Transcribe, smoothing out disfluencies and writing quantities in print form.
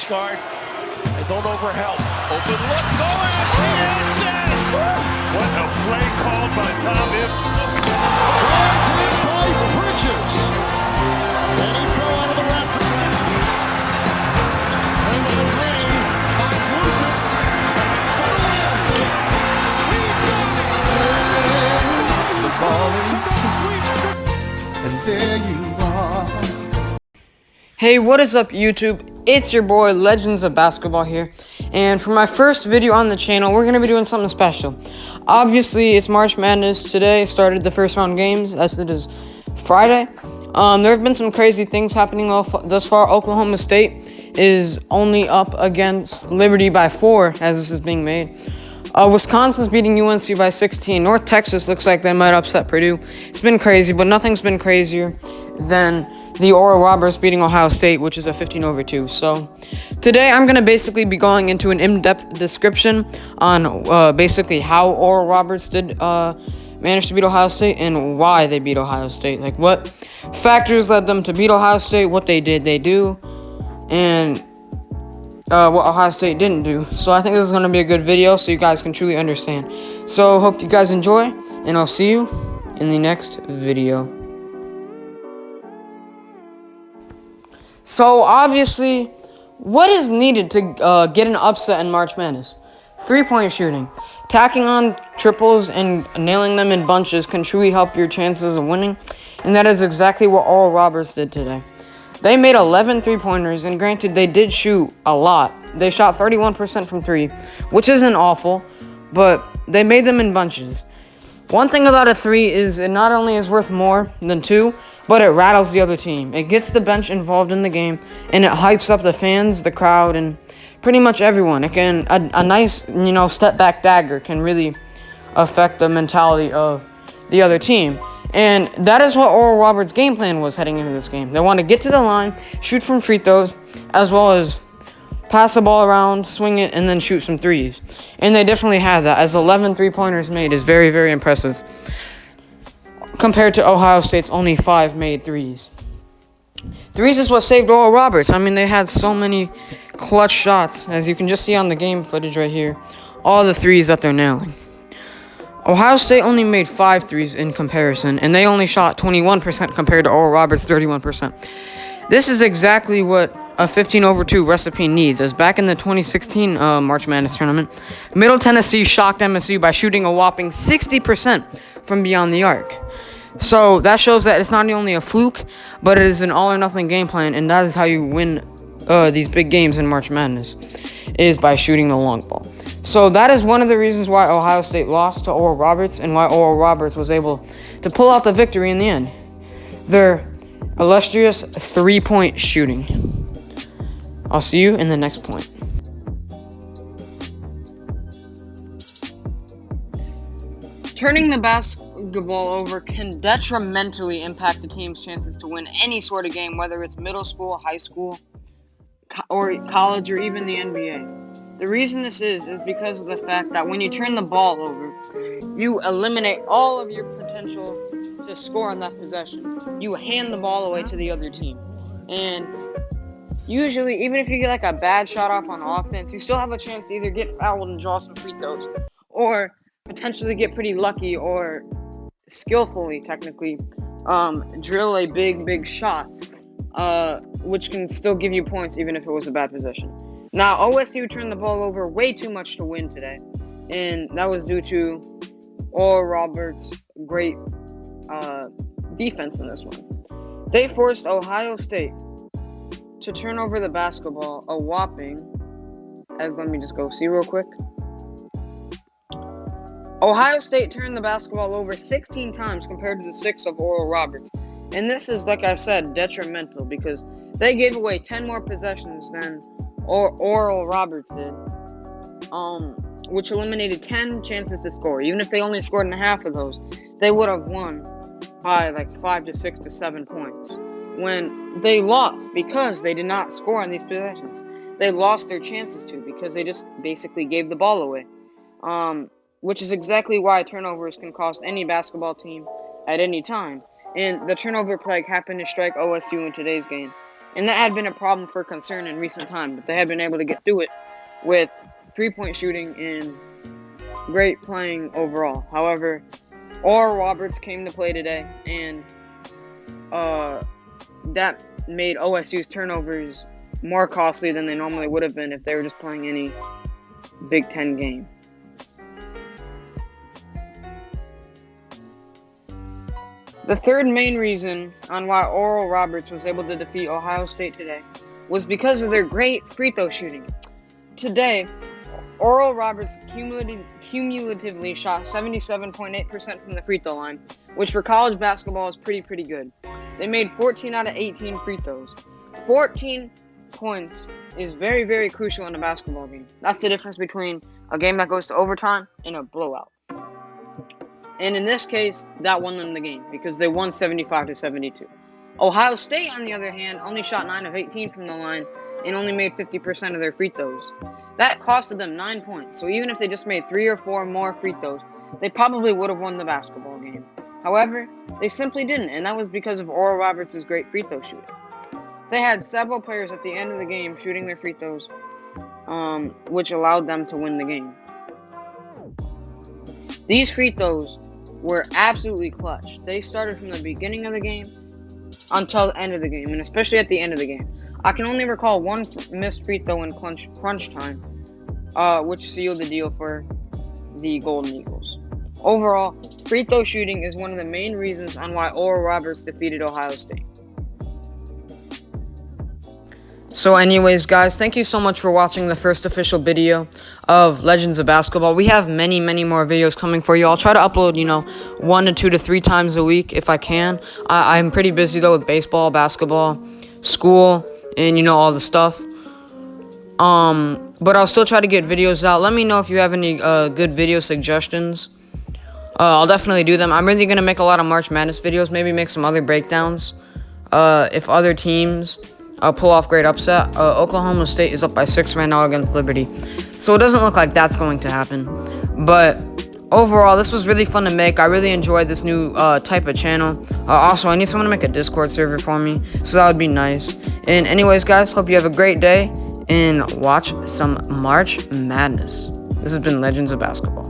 Guard, and don't overhelp. Open look, going, she hits it! What a play called by Tom Hibb. Dragged in by Bridges, and he fell out of the rafters. Into the ring, finds Lucius for the win. He got it! The ball is and there you are. Hey, what is up, YouTube? It's your boy, Legends of Basketball here, and for my first video on the channel, we're going to be doing something special. Obviously, it's March Madness. Today started the first round games, as it is Friday. There have been some crazy things happening thus far. Oklahoma State is only up against Liberty by 4, as this is being made. Wisconsin's beating UNC by 16. North Texas looks like they might upset Purdue. It's been crazy, but nothing's been crazier than the Oral Roberts beating Ohio State, which is a 15-2. So today I'm going to basically be going into an in-depth description on basically how Oral Roberts did manage to beat Ohio State and why they beat Ohio State. Like what factors led them to beat Ohio State, what they do, and what Ohio State didn't do. So I think this is going to be a good video so you guys can truly understand. So hope you guys enjoy, and I'll see you in the next video. So obviously, what is needed to get an upset in March Madness? 3-point shooting. Tacking on triples and nailing them in bunches can truly help your chances of winning, and that is exactly what Oral Roberts did today. They made 11 3-pointers, and granted, they did shoot a lot. They shot 31% from 3, which isn't awful, but they made them in bunches. One thing about a 3 is it not only is worth more than 2, but it rattles the other team. It gets the bench involved in the game, and it hypes up the fans, the crowd, and pretty much everyone. It can a nice, step back dagger can really affect the mentality of the other team. And that is what Oral Roberts' game plan was heading into this game. They want to get to the line, shoot from free throws, as well as pass the ball around, swing it, and then shoot some threes. And they definitely had that, as 11 3-pointers made is very, very impressive compared to Ohio State's only 5 made threes. Threes is what saved Oral Roberts. I mean, they had so many clutch shots, as you can just see on the game footage right here. All the threes that they're nailing. Ohio State only made 5 threes in comparison, and they only shot 21% compared to Oral Roberts' 31%. This is exactly what a 15-2 recipe needs, as back in the 2016 March Madness tournament, Middle Tennessee shocked MSU by shooting a whopping 60% from beyond the arc. So that shows that it's not only a fluke, but it is an all-or-nothing game plan, and that is how you win these big games in March Madness, is by shooting the long ball. So that is one of the reasons why Ohio State lost to Oral Roberts, and why Oral Roberts was able to pull out the victory in the end. Their illustrious 3-point shooting. I'll see you in the next point. Turning the basketball over can detrimentally impact the team's chances to win any sort of game, whether it's middle school, high school, or college, or even the NBA. The reason this is because of the fact that when you turn the ball over, you eliminate all of your potential to score on that possession. You hand the ball away to the other team. And usually, even if you get like a bad shot off on offense, you still have a chance to either get fouled and draw some free throws, or potentially get pretty lucky or skillfully, technically, drill a big shot, which can still give you points even if it was a bad possession. Now, OSU turned the ball over way too much to win today, and that was due to Oral Roberts' great defense in this one. They forced Ohio State to turn over the basketball a whopping, let me just go see real quick. Ohio State turned the basketball over 16 times compared to the 6 of Oral Roberts. And this is, like I said, detrimental because they gave away 10 more possessions than Oral Roberts did, which eliminated 10 chances to score. Even if they only scored in half of those, they would have won by like 5 to 6 to 7 points. When they lost because they did not score on these possessions. They lost their chances to because they just basically gave the ball away. Which is exactly why turnovers can cost any basketball team at any time. And the turnover plague happened to strike OSU in today's game. And that had been a problem for concern in recent time, but they had been able to get through it with 3-point shooting and great playing overall. However, Oral Roberts came to play today, and that made OSU's turnovers more costly than they normally would have been if they were just playing any Big Ten game. The third main reason on why Oral Roberts was able to defeat Ohio State today was because of their great free throw shooting. Today, Oral Roberts cumulatively shot 77.8% from the free throw line, which for college basketball is pretty good. They made 14 out of 18 free throws. 14 points is very crucial in a basketball game. That's the difference between a game that goes to overtime and a blowout. And in this case, that won them the game because they won 75-72. Ohio State, on the other hand, only shot 9 of 18 from the line and only made 50% of their free throws. That costed them 9 points. So even if they just made 3 or 4 more free throws, they probably would have won the basketball game. However, they simply didn't, and that was because of Oral Roberts' great free throw shooting. They had several players at the end of the game shooting their free throws, which allowed them to win the game. These free throws were absolutely clutch. They started from the beginning of the game until the end of the game, and especially at the end of the game. I can only recall one missed free throw in crunch time, which sealed the deal for the Golden Eagles. Overall, free throw shooting is one of the main reasons on why Oral Roberts defeated Ohio State. So anyways, guys, thank you so much for watching the first official video of Legends of Basketball. We have many more videos coming for you. I'll try to upload, 1 to 2 to 3 times a week if I can. I'm pretty busy, though, with baseball, basketball, school, and, all the stuff. But I'll still try to get videos out. Let me know if you have any good video suggestions. I'll definitely do them. I'm really going to make a lot of March Madness videos, maybe make some other breakdowns. If other teams pull off great upset. Oklahoma State is up by 6 right now against Liberty. So it doesn't look like that's going to happen. But overall, this was really fun to make. I really enjoyed this new type of channel. Also, I need someone to make a Discord server for me, so that would be nice. And anyways, guys, hope you have a great day and watch some March Madness. This has been Legends of Basketball.